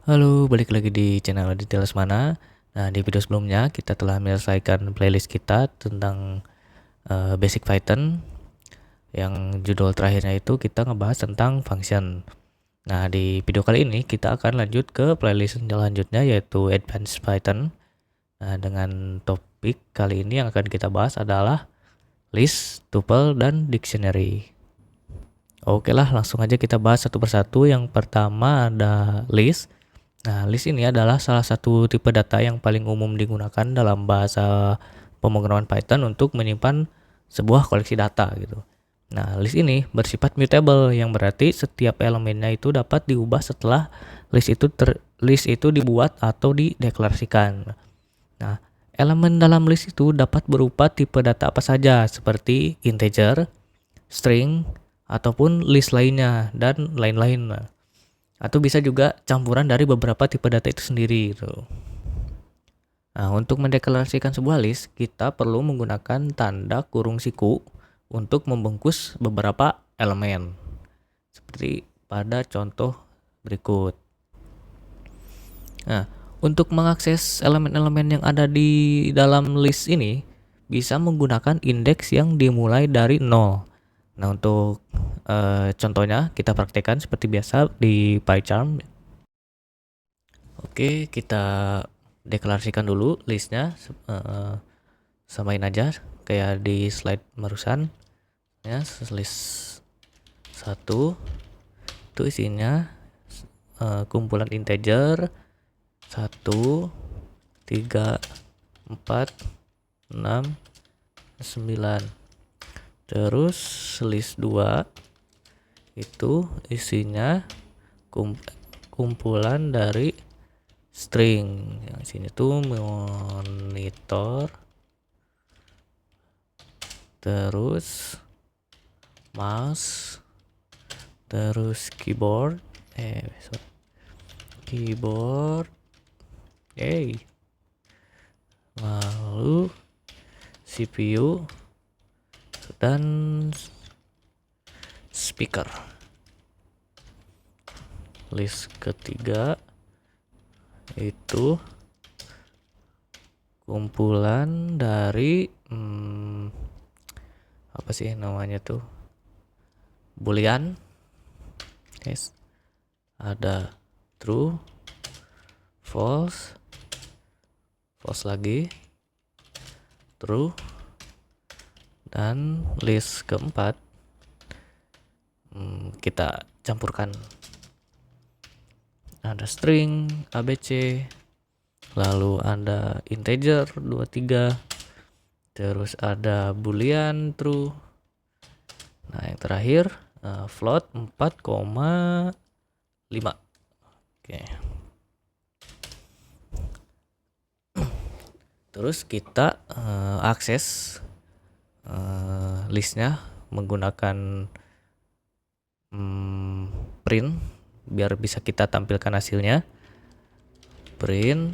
Halo, balik lagi di channel Detail Lesmana. Nah, di video sebelumnya kita telah menyelesaikan playlist kita tentang Basic Python. Yang judul terakhirnya itu kita ngebahas tentang function. Nah, di video kali ini kita akan lanjut ke playlist selanjutnya yaitu Advanced Python. Nah, dengan topik kali ini yang akan kita bahas adalah list, tuple, dan dictionary. Oke lah, langsung aja kita bahas satu persatu. Yang pertama ada list. Nah, list ini adalah salah satu tipe data yang paling umum digunakan dalam bahasa pemrograman Python untuk menyimpan sebuah koleksi data gitu. Nah, list ini bersifat mutable yang berarti setiap elemennya itu dapat diubah setelah list itu dibuat atau dideklarasikan. Nah, elemen dalam list itu dapat berupa tipe data apa saja seperti integer, string, ataupun list lainnya dan lain-lain. Atau bisa juga campuran dari beberapa tipe data itu sendiri gitu. Nah, untuk mendeklarasikan sebuah list, kita perlu menggunakan tanda kurung siku untuk membungkus beberapa elemen. Seperti pada contoh berikut. Nah, untuk mengakses elemen-elemen yang ada di dalam list ini, bisa menggunakan indeks yang dimulai dari 0. Nah, untuk contohnya kita praktekkan seperti biasa di PyCharm. Oke, kita deklarasikan dulu listnya. Samain aja kayak di slide barusan ya. List 1 itu isinya kumpulan integer 1, 3, 4, 6, 9. Terus list 2 itu isinya kumpulan dari string. Yang sini tuh monitor, terus mouse, terus keyboard, lalu CPU dan speaker. List ketiga itu kumpulan dari apa sih namanya tuh, boolean. Yes. Ada true, false, false lagi, true, dan list keempat kita campurkan. Ada string ABC, lalu ada integer 23, terus ada boolean true. Nah, yang terakhir float 4,5. Oke. Terus kita akses listnya menggunakan print biar bisa kita tampilkan hasilnya. Print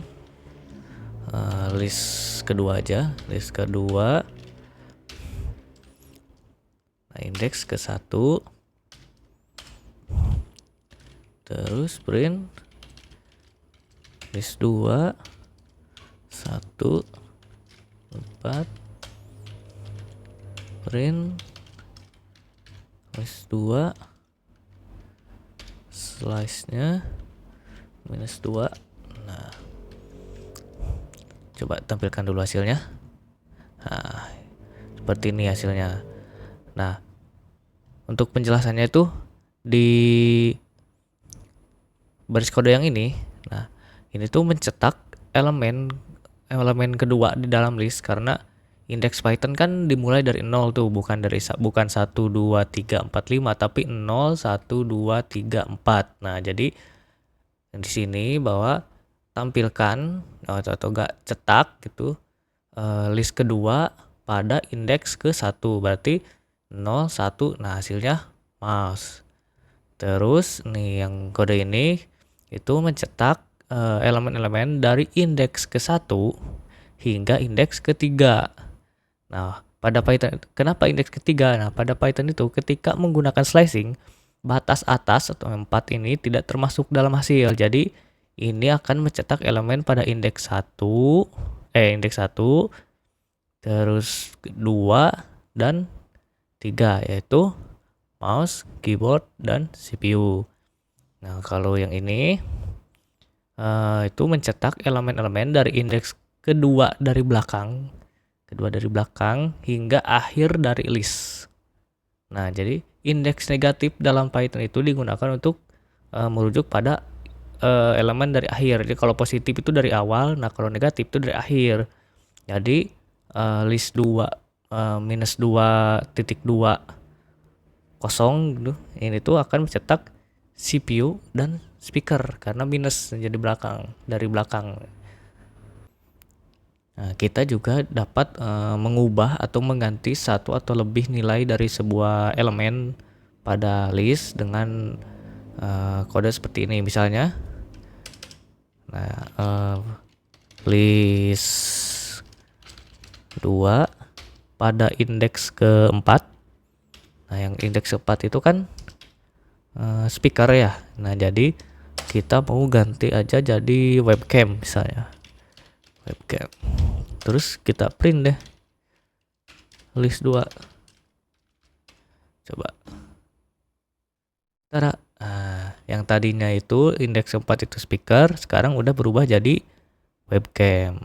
list kedua aja, list kedua. Nah, indeks ke 1. Terus print list 2, 1, 4. Print list 2, slice-nya -2. Nah, coba tampilkan dulu hasilnya. Nah, seperti ini hasilnya. Nah, untuk penjelasannya itu di baris kode yang ini. Nah, ini tuh mencetak elemen kedua di dalam list karena indeks Python kan dimulai dari 0 tuh, bukan 1, 2, 3, 4, 5, tapi 0, 1, 2, 3, 4. Nah, jadi di sini bahwa tampilkan atau enggak cetak gitu list kedua pada indeks ke 1, berarti 0, 1. Nah, hasilnya mouse. Terus nih yang kode ini itu mencetak elemen-elemen dari indeks ke 1 hingga indeks ketiga. Nah, pada Python, kenapa indeks ketiga? Nah, pada Python itu ketika menggunakan slicing, batas atas atau 4 ini tidak termasuk dalam hasil. Jadi, ini akan mencetak elemen pada indeks 1, terus 2 dan 3, yaitu mouse, keyboard, dan CPU. Nah, kalau yang ini itu mencetak elemen-elemen dari indeks kedua dari belakang hingga akhir dari list. Nah, jadi indeks negatif dalam Python itu digunakan untuk merujuk pada elemen dari akhir. Jadi kalau positif itu dari awal, nah kalau negatif itu dari akhir. Jadi list 2 minus 2.2 kosong gitu, ini tuh akan mencetak CPU dan speaker karena minus jadi dari belakang. Nah, kita juga dapat mengubah atau mengganti satu atau lebih nilai dari sebuah elemen pada list dengan kode seperti ini misalnya. Nah, list 2 pada indeks keempat. Nah, yang indeks 4 itu kan speaker ya. Nah, jadi kita mau ganti aja jadi webcam misalnya. Webcam. Terus kita print deh list 2. Coba. Tara. Nah, yang tadinya itu indeks 4 itu speaker, sekarang udah berubah jadi webcam.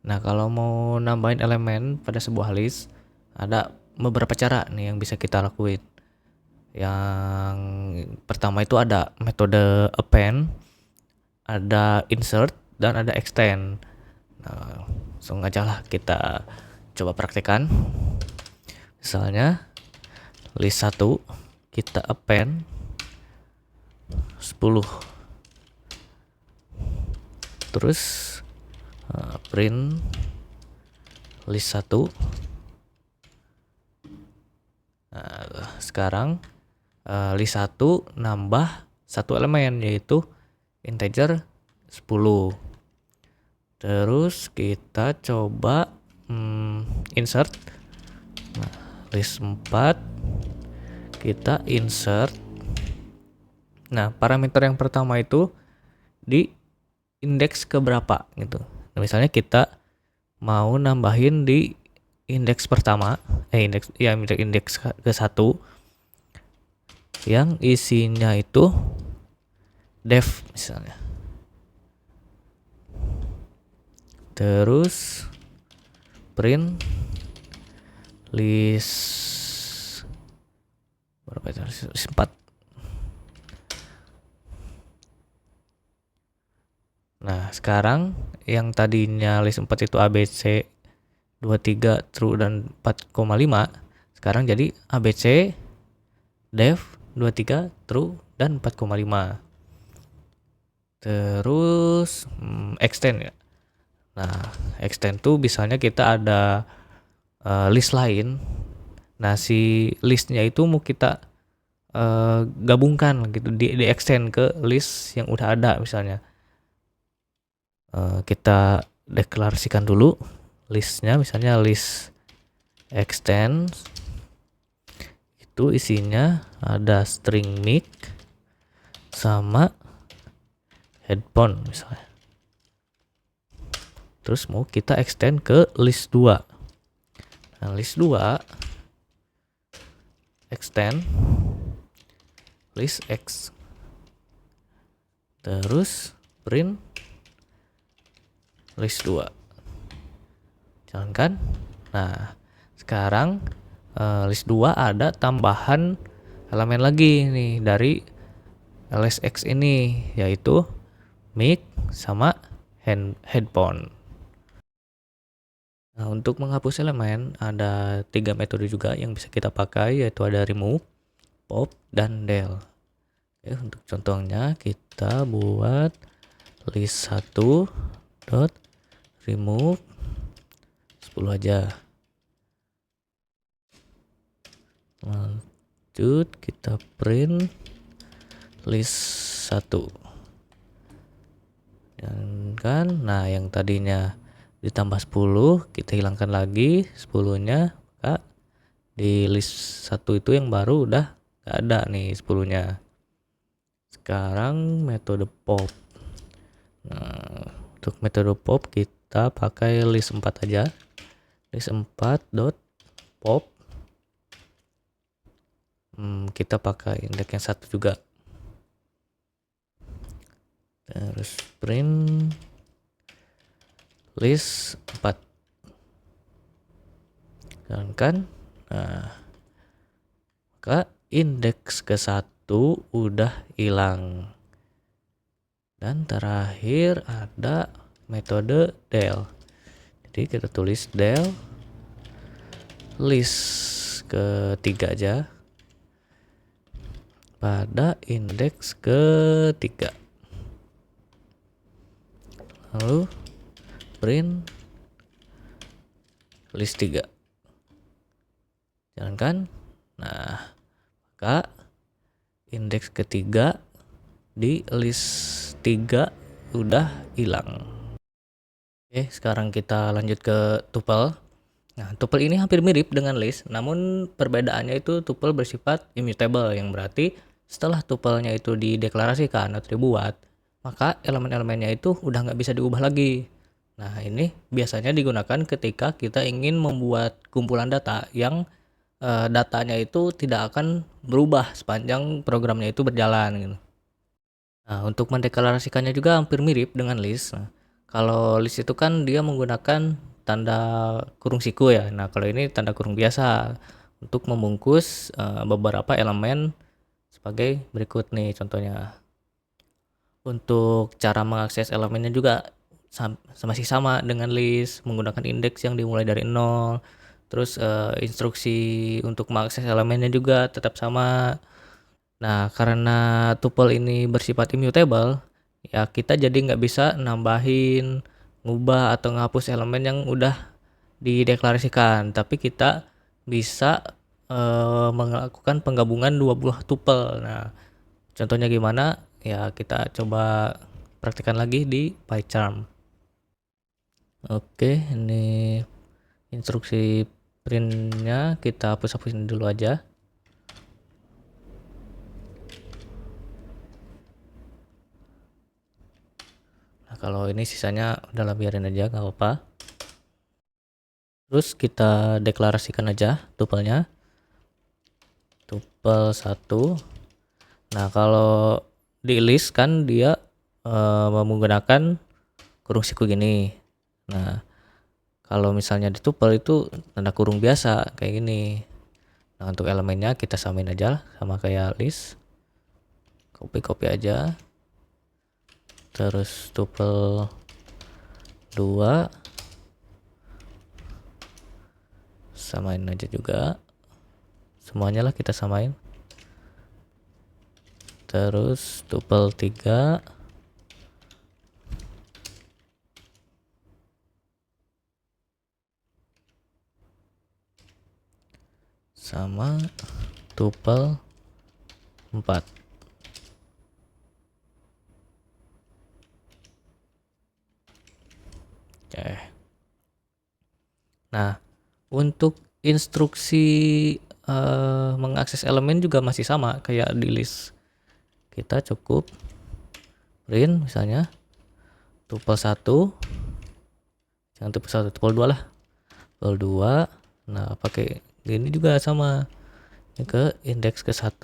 Nah, kalau mau nambahin elemen pada sebuah list, ada beberapa cara nih yang bisa kita lakuin. Yang pertama itu ada metode append, ada insert, dan ada extend. Nah, langsung aja lah kita coba praktekkan. Misalnya list 1 kita append 10. Terus print list 1. Nah, sekarang list 1 nambah satu elemen yaitu integer 10. Terus kita coba insert. Nah, list 4 kita insert. Nah, parameter yang pertama itu di indeks keberapa gitu. Nah, misalnya kita mau nambahin di indeks pertama, indeks ke-1 yang isinya itu def misalnya. Terus print list berapa itu? List 4. Nah, sekarang yang tadinya list 4 itu ABC 23 true dan 4,5, sekarang jadi ABC def 23 true dan 4,5. Terus extend ya. Nah, extend tuh misalnya kita ada list lain. Nah, si listnya itu mau kita gabungkan gitu, di extend ke list yang udah ada misalnya. Kita deklarasikan dulu listnya, misalnya list extend itu isinya ada string mic sama headphone misalnya. Terus mau kita extend ke list 2. Nah, list 2 extend list X. Terus print list 2. Jalankan. Nah, sekarang list 2 ada tambahan elemen lagi nih dari LSX ini, yaitu mic sama headphone. Nah, untuk menghapus elemen ada 3 metode juga yang bisa kita pakai, yaitu ada remove, pop, dan del. Oke, untuk contohnya kita buat list 1 dot remove 10 aja. Lanjut kita print list 1. Dan kan, nah yang tadinya ditambah 10 kita hilangkan lagi 10-nya, maka di list 1 itu yang baru udah gak ada nih 10-nya. sekarang metode pop. Nah, untuk metode pop kita pakai list 4 aja. List 4 dot pop. Kita pakai indeks yang 1 juga. Terus print list 4. Jalankan. Nah, maka indeks ke-1 udah hilang. Dan terakhir ada metode del. Jadi kita tulis del list ke-3 aja pada indeks ke-3. Lalu print list 3. Jalankan. Nah, maka indeks ke-3 di list 3 udah hilang. Oke, sekarang kita lanjut ke tuple. Nah, tuple ini hampir mirip dengan list, namun perbedaannya itu tuple bersifat immutable, yang berarti setelah tuplenya itu dideklarasikan atau dibuat, maka elemen-elemennya itu udah nggak bisa diubah lagi. Nah, ini biasanya digunakan ketika kita ingin membuat kumpulan data yang datanya itu tidak akan berubah sepanjang programnya itu berjalan gitu. Nah, untuk mendeklarasikannya juga hampir mirip dengan list. Nah, kalau list itu kan dia menggunakan tanda kurung siku ya. Nah, kalau ini tanda kurung biasa untuk membungkus beberapa elemen sebagai berikut nih contohnya. Untuk cara mengakses elemennya juga masih sama dengan list, menggunakan indeks yang dimulai dari 0. Terus instruksi untuk mengakses elemennya juga tetap sama. Nah, karena tuple ini bersifat immutable, ya kita jadi nggak bisa nambahin, ngubah atau ngapus elemen yang udah dideklarasikan. Tapi kita bisa melakukan penggabungan dua buah tuple. Nah, contohnya gimana? Ya kita coba praktikkan lagi di PyCharm. Oke, ini instruksi printnya kita hapus-hapusin dulu aja. Nah, kalau ini sisanya udahlah biarin aja, nggak apa-apa. Terus kita deklarasikan aja tuplenya. Tuple 1. Nah, kalau di list kan dia menggunakan kurung siku gini. Nah, kalau misalnya di tuple itu tanda kurung biasa kayak gini. Nah, untuk elemennya kita samain aja sama kayak list. Copy aja. Terus tuple 2 samain aja juga. Semuanya lah kita samain. Terus tuple 3 sama tuple 4. Oke. Nah, untuk instruksi mengakses elemen juga masih sama kayak di list. Kita cukup print misalnya tuple 1, jangan tuple 1, tuple 2 lah, tuple 2. Nah, pakai ini juga sama, ini ke indeks ke-1,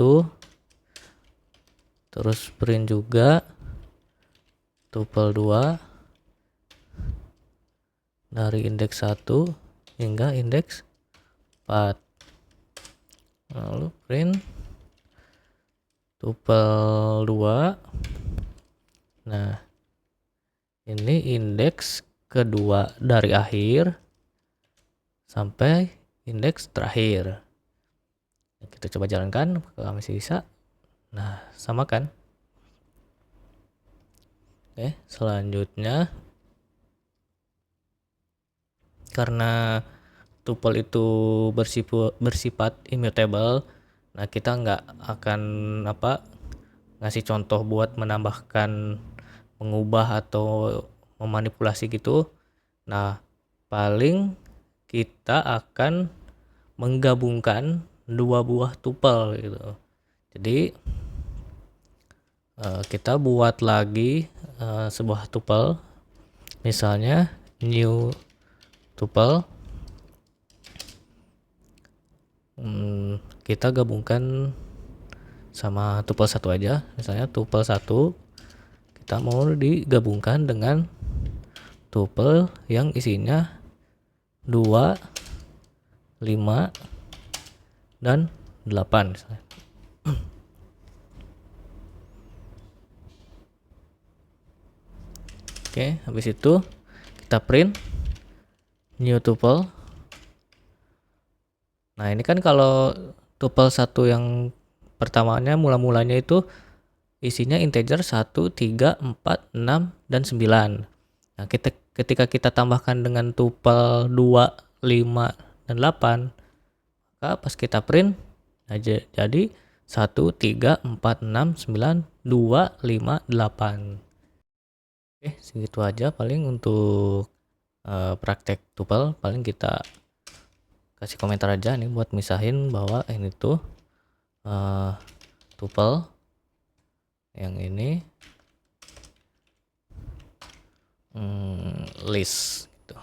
terus print juga tuple 2 dari indeks 1 hingga indeks 4. Lalu print tuple 2. Nah, ini indeks kedua dari akhir sampai indeks terakhir. Kita coba jalankan apakah masih bisa. Nah, sama kan? Oke, selanjutnya karena tuple itu bersifat immutable, nah kita nggak akan ngasih contoh buat menambahkan, mengubah atau memanipulasi gitu. Nah, paling kita akan menggabungkan dua buah tuple gitu. Jadi kita buat lagi sebuah tuple, misalnya new tuple. Kita gabungkan sama tuple 1 aja, misalnya tuple 1 kita mau digabungkan dengan tuple yang isinya 2, 5, dan 8 misalnya. Oke, habis itu kita print new tuple. Nah, ini kan kalau tuple 1 yang pertamanya mulanya itu isinya integer 1, 3, 4, 6, dan 9. Nah, ketika kita tambahkan dengan tuple 2, 5, dan 8, maka pas kita print jadi 1, 3, 4, 6, 9, 2, 5, 8. Oke, segitu aja paling untuk praktek tuple. Paling kita kasih komentar aja nih buat misahin bahwa ini tuh tuple, yang ini list gitu.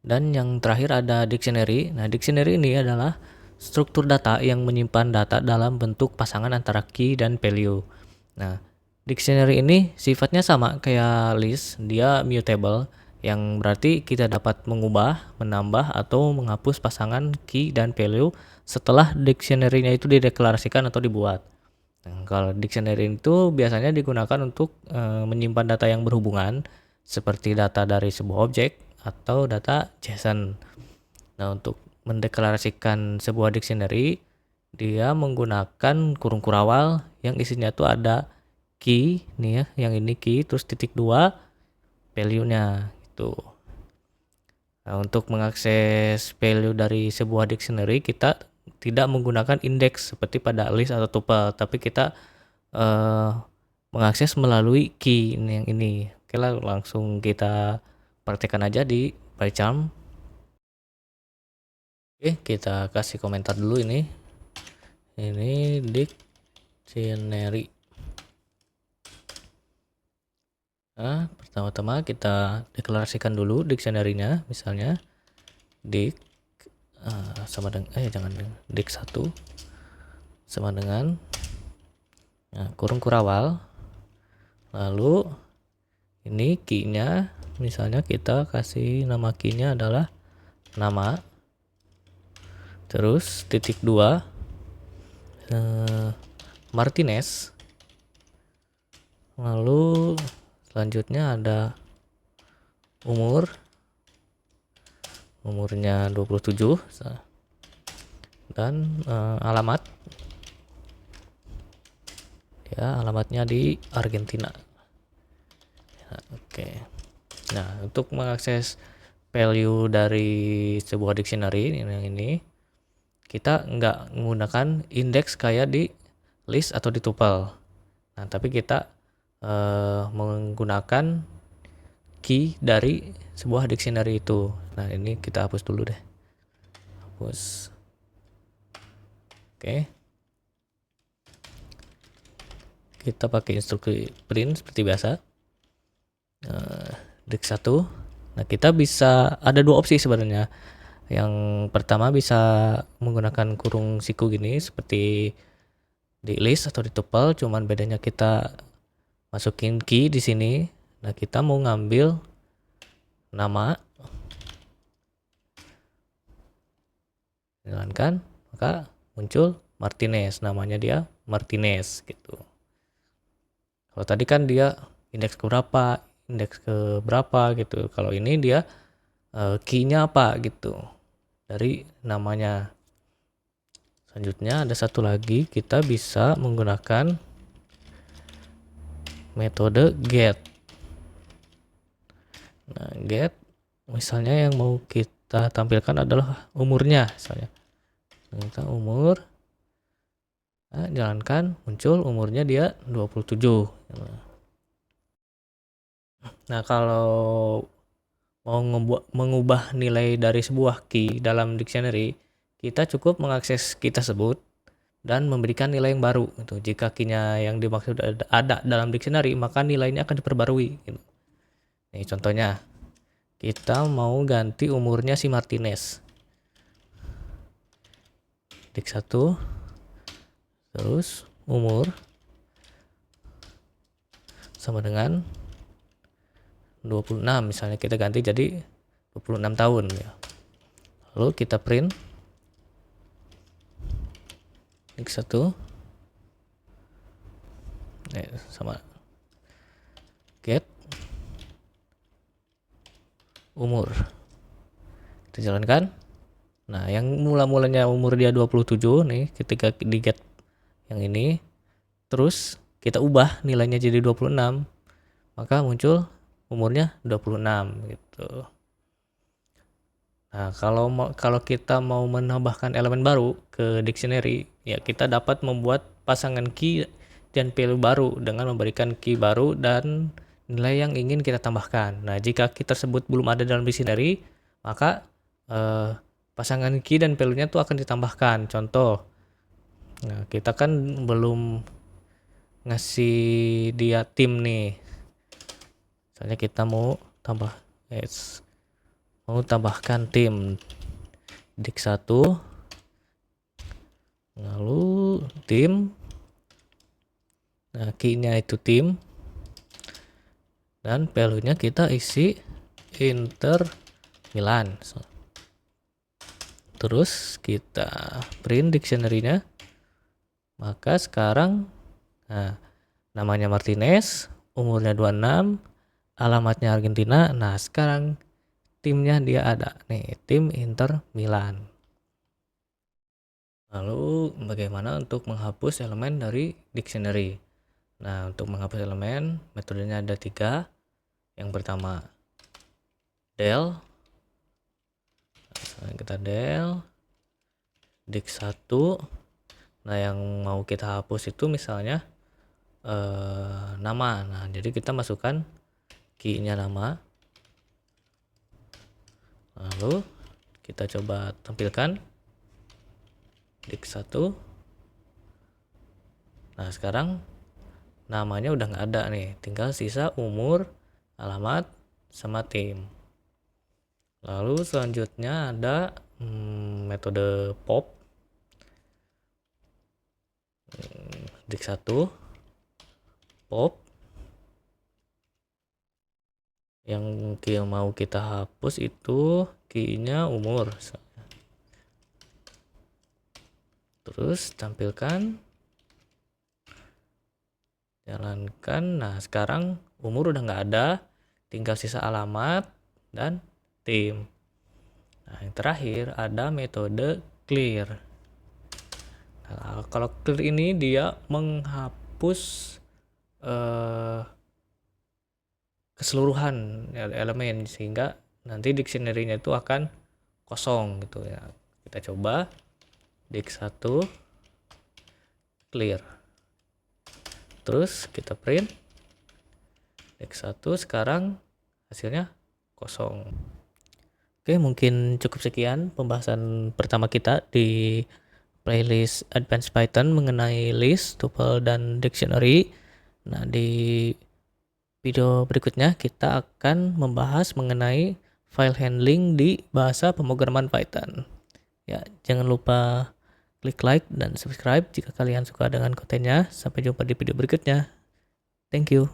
Dan yang terakhir ada dictionary. Nah, dictionary ini adalah struktur data yang menyimpan data dalam bentuk pasangan antara key dan value. Nah, dictionary ini sifatnya sama kayak list, dia mutable, yang berarti kita dapat mengubah, menambah, atau menghapus pasangan key dan value setelah dictionary-nya itu dideklarasikan atau dibuat. Nah, kalau dictionary itu biasanya digunakan untuk menyimpan data yang berhubungan, seperti data dari sebuah objek atau data JSON. Nah, untuk mendeklarasikan sebuah dictionary, dia menggunakan kurung kurawal yang isinya tuh ada key nih ya, yang ini key, terus titik 2 value-nya gitu. Nah, untuk mengakses value dari sebuah dictionary, kita tidak menggunakan indeks seperti pada list atau tuple, tapi kita mengakses melalui key yang ini. Oke lah, langsung kita praktekkan aja di PyCharm. Oke, kita kasih komentar dulu ini dictionary. Nah, pertama-tama kita deklarasikan dulu dictionary-nya, misalnya dic sama dengan dic 1 sama dengan kurung kurawal, lalu ini key-nya, misalnya kita kasih nama key-nya adalah nama, terus titik 2 Martinez, lalu selanjutnya ada umurnya 27, dan alamat, ya alamatnya di Argentina. Oke. Nah, untuk mengakses value dari sebuah dictionary yang ini, kita nggak menggunakan indeks kayak di list atau di tuple. Nah, tapi kita menggunakan key dari sebuah dictionary itu. Nah, ini kita hapus dulu deh. Hapus. Oke. Kita pakai instruksi print seperti biasa. Dic 1. Nah, kita bisa ada dua opsi sebenarnya. Yang pertama bisa menggunakan kurung siku gini seperti di list atau di tuple, cuman bedanya kita masukin key di sini. Nah, kita mau ngambil nama, jalankan, maka muncul Martinez, namanya dia Martinez gitu. Kalau tadi kan dia indeks ke berapa gitu. Kalau ini dia key-nya apa gitu dari namanya. Selanjutnya ada satu lagi, kita bisa menggunakan metode get. Nah, get misalnya yang mau kita tampilkan adalah umurnya, misalnya kita umur, nah, jalankan, muncul umurnya dia 27. Nah, kalau mau mengubah nilai dari sebuah key dalam dictionary, kita cukup mengakses key tersebut, dan memberikan nilai yang baru gitu. Jika key-nya yang dimaksud ada dalam dictionary, maka nilainya akan diperbarui gitu. Nih contohnya, kita mau ganti umurnya si Martinez. Dik 1, terus umur sama dengan 26, misalnya kita ganti jadi 26 tahun ya. Lalu kita print Dik 1 sama get umur. Kita jalankan. Nah, yang mula-mulanya umur dia 27 nih, ketika di get yang ini, terus kita ubah nilainya jadi 26, maka muncul umurnya 26 gitu. Nah, kalau kita mau menambahkan elemen baru ke dictionary, ya kita dapat membuat pasangan key dan value baru dengan memberikan key baru dan nilai yang ingin kita tambahkan. Nah, jika key tersebut belum ada dalam dictionary, maka pasangan key dan value-nya itu akan ditambahkan. Contoh, nah kita kan belum ngasih dia tim nih. Misalnya kita mau tambahkan tim dik 1, lalu tim, nah key-nya itu tim, dan value-nya kita isi Inter Milan. Terus kita print dictionary-nya, maka sekarang namanya Martinez, umurnya 26, alamatnya Argentina. Nah sekarang timnya dia ada nih, tim Inter Milan. Lalu bagaimana untuk menghapus elemen dari dictionary? Nah, untuk menghapus elemen metodenya ada 3. Yang pertama del, kita del dik 1. Nah, yang mau kita hapus itu misalnya nama. Nah, jadi kita masukkan key-nya nama. Lalu kita coba tampilkan dik 1. Nah, sekarang namanya udah nggak ada nih, tinggal sisa umur, alamat, sama tim. Lalu selanjutnya ada metode pop dik 1 pop. Yang mau kita hapus itu key-nya umur. Terus tampilkan, jalankan. Nah sekarang umur udah nggak ada, tinggal sisa alamat dan tim. Nah yang terakhir ada metode clear. Nah, kalau clear ini dia menghapus keseluruhan elemen sehingga nanti dictionary-nya itu akan kosong gitu ya. Kita coba dik 1 clear, terus kita print dik 1, sekarang hasilnya kosong. Oke, mungkin cukup sekian pembahasan pertama kita di playlist Advanced Python mengenai list, tuple, dan dictionary. Nah, di video berikutnya kita akan membahas mengenai file handling di bahasa pemrograman Python. Ya, jangan lupa klik like dan subscribe jika kalian suka dengan kontennya. Sampai jumpa di video berikutnya. Thank you.